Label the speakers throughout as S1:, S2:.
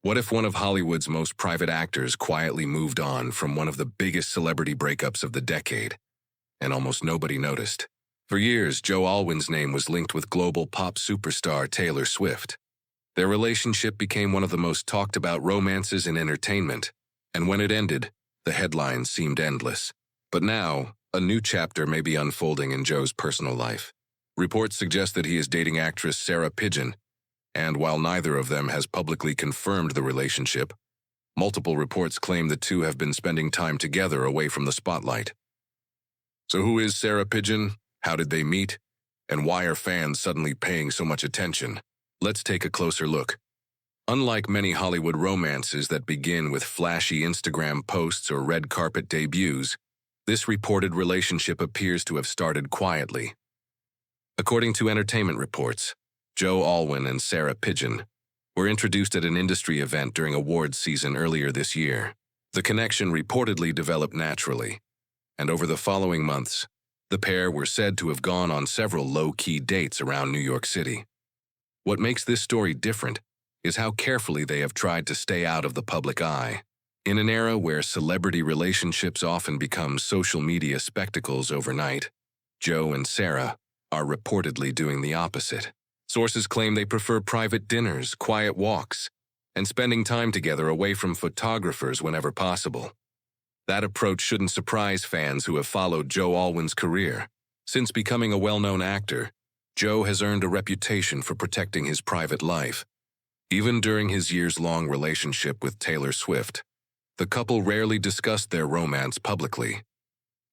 S1: What if one of Hollywood's most private actors quietly moved on from one of the biggest celebrity breakups of the decade, and almost nobody noticed? For years, Joe Alwyn's name was linked with global pop superstar Taylor Swift. Their relationship became one of the most talked about romances in entertainment, and when it ended, the headlines seemed endless. But now, a new chapter may be unfolding in Joe's personal life. Reports suggest that he is dating actress Sarah Pidgeon, and while neither of them has publicly confirmed the relationship, multiple reports claim the two have been spending time together away from the spotlight. So who is Sarah Pidgeon? How did they meet? And why are fans suddenly paying so much attention? Let's take a closer look. Unlike many Hollywood romances that begin with flashy Instagram posts or red carpet debuts, this reported relationship appears to have started quietly. According to entertainment reports, Joe Alwyn and Sarah Pidgeon were introduced at an industry event during awards season earlier this year. The connection reportedly developed naturally, and over the following months, the pair were said to have gone on several low-key dates around New York City. What makes this story different is how carefully they have tried to stay out of the public eye. In an era where celebrity relationships often become social media spectacles overnight, Joe and Sarah are reportedly doing the opposite. Sources claim they prefer private dinners, quiet walks, and spending time together away from photographers whenever possible. That approach shouldn't surprise fans who have followed Joe Alwyn's career. Since becoming a well-known actor, Joe has earned a reputation for protecting his private life. Even during his years-long relationship with Taylor Swift, the couple rarely discussed their romance publicly.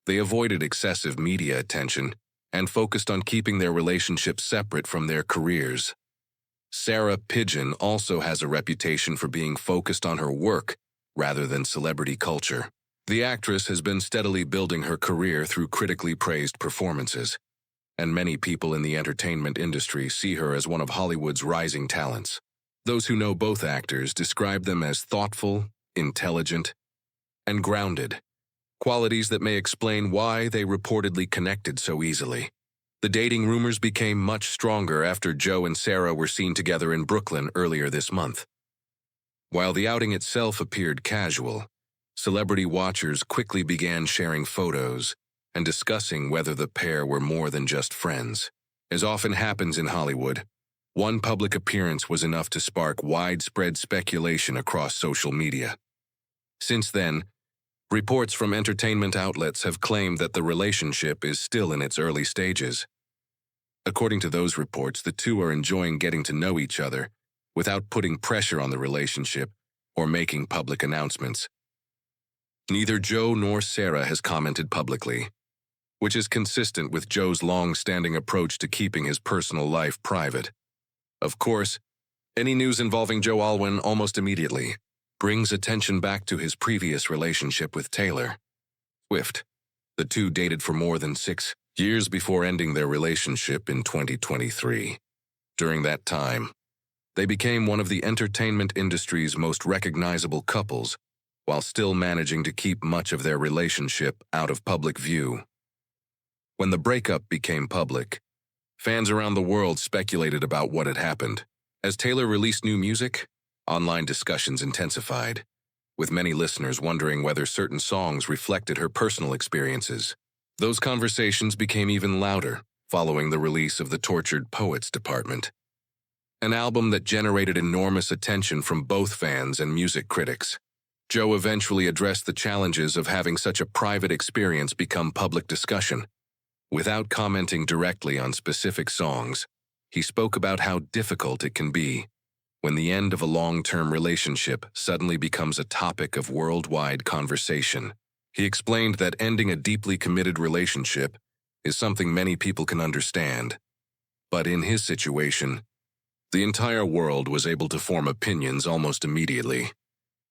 S1: They avoided excessive media attention and focused on keeping their relationship separate from their careers. Sarah Pidgeon also has a reputation for being focused on her work rather than celebrity culture. The actress has been steadily building her career through critically praised performances, and many people in the entertainment industry see her as one of Hollywood's rising talents. Those who know both actors describe them as thoughtful, intelligent, and grounded, qualities that may explain why they reportedly connected so easily. The dating rumors became much stronger after Joe and Sarah were seen together in Brooklyn earlier this month. While the outing itself appeared casual, celebrity watchers quickly began sharing photos and discussing whether the pair were more than just friends. As often happens in Hollywood, one public appearance was enough to spark widespread speculation across social media. Since then, reports from entertainment outlets have claimed that the relationship is still in its early stages. According to those reports, the two are enjoying getting to know each other without putting pressure on the relationship or making public announcements. Neither Joe nor Sarah has commented publicly, which is consistent with Joe's long-standing approach to keeping his personal life private. Of course, any news involving Joe Alwyn almost immediately brings attention back to his previous relationship with Taylor Swift. The two dated for more than 6 years before ending their relationship in 2023. During that time, they became one of the entertainment industry's most recognizable couples, while still managing to keep much of their relationship out of public view. When the breakup became public, fans around the world speculated about what had happened. As Taylor released new music, online discussions intensified, with many listeners wondering whether certain songs reflected her personal experiences. Those conversations became even louder following the release of the Tortured Poets Department, an album that generated enormous attention from both fans and music critics. Joe eventually addressed the challenges of having such a private experience become public discussion. Without commenting directly on specific songs, he spoke about how difficult it can be when the end of a long-term relationship suddenly becomes a topic of worldwide conversation. He explained that ending a deeply committed relationship is something many people can understand, but in his situation, the entire world was able to form opinions almost immediately.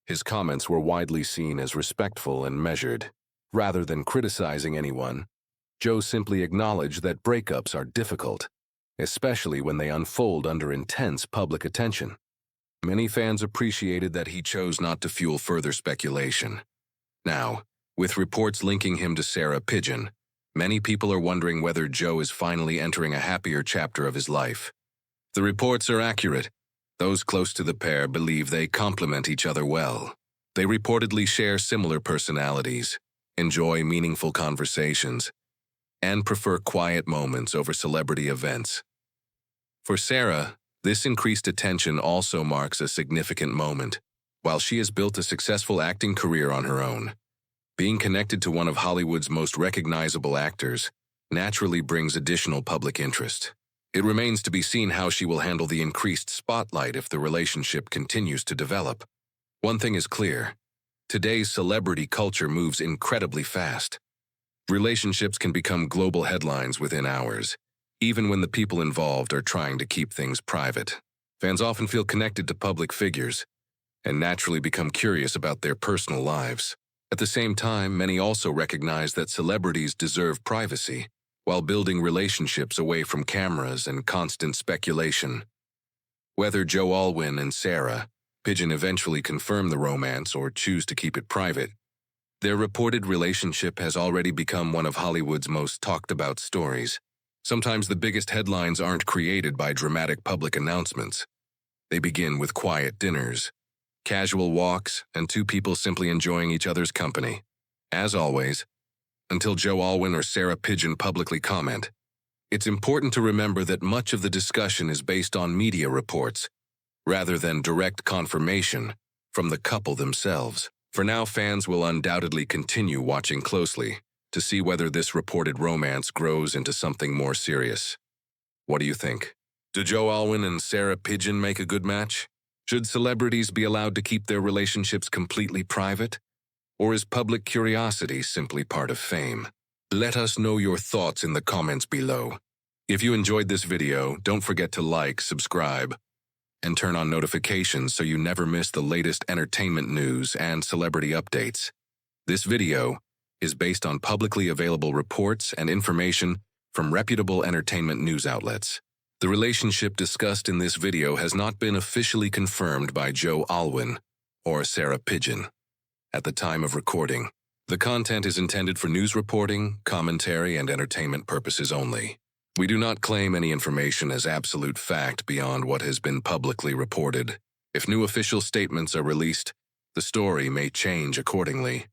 S1: His comments were widely seen as respectful and measured. Rather than criticizing anyone, Joe simply acknowledged that breakups are difficult, especially when they unfold under intense public attention. Many fans appreciated that he chose not to fuel further speculation. Now, with reports linking him to Sarah Pidgeon, many people are wondering whether Joe is finally entering a happier chapter of his life. The reports are accurate, Those close to the pair believe they complement each other well. They reportedly share similar personalities, enjoy meaningful conversations, and prefer quiet moments over celebrity events. For Sarah, this increased attention also marks a significant moment. While she has built a successful acting career on her own, being connected to one of Hollywood's most recognizable actors naturally brings additional public interest. It remains to be seen how she will handle the increased spotlight if the relationship continues to develop. One thing is clear: today's celebrity culture moves incredibly fast. Relationships can become global headlines within hours, even when the people involved are trying to keep things private. Fans often feel connected to public figures and naturally become curious about their personal lives. At the same time, many also recognize that celebrities deserve privacy, while building relationships away from cameras and constant speculation. Whether Joe Alwyn and Sarah Pidgeon eventually confirm the romance or choose to keep it private, their reported relationship has already become one of Hollywood's most talked-about stories. Sometimes the biggest headlines aren't created by dramatic public announcements. They begin with quiet dinners, casual walks, and two people simply enjoying each other's company. As always, until Joe Alwyn or Sarah Pidgeon publicly comment, it's important to remember that much of the discussion is based on media reports, rather than direct confirmation from the couple themselves. For now, fans will undoubtedly continue watching closely to see whether this reported romance grows into something more serious. What do you think? Do Joe Alwyn and Sarah Pidgeon make a good match? Should celebrities be allowed to keep their relationships completely private? Or is public curiosity simply part of fame? Let us know your thoughts in the comments below. If you enjoyed this video, don't forget to like, subscribe, and turn on notifications so you never miss the latest entertainment news and celebrity updates. This video is based on publicly available reports and information from reputable entertainment news outlets. The relationship discussed in this video has not been officially confirmed by Joe Alwyn or Sarah Pidgeon. At the time of recording, the content is intended for news reporting, commentary, and entertainment purposes only. We do not claim any information as absolute fact beyond what has been publicly reported. If new official statements are released, the story may change accordingly.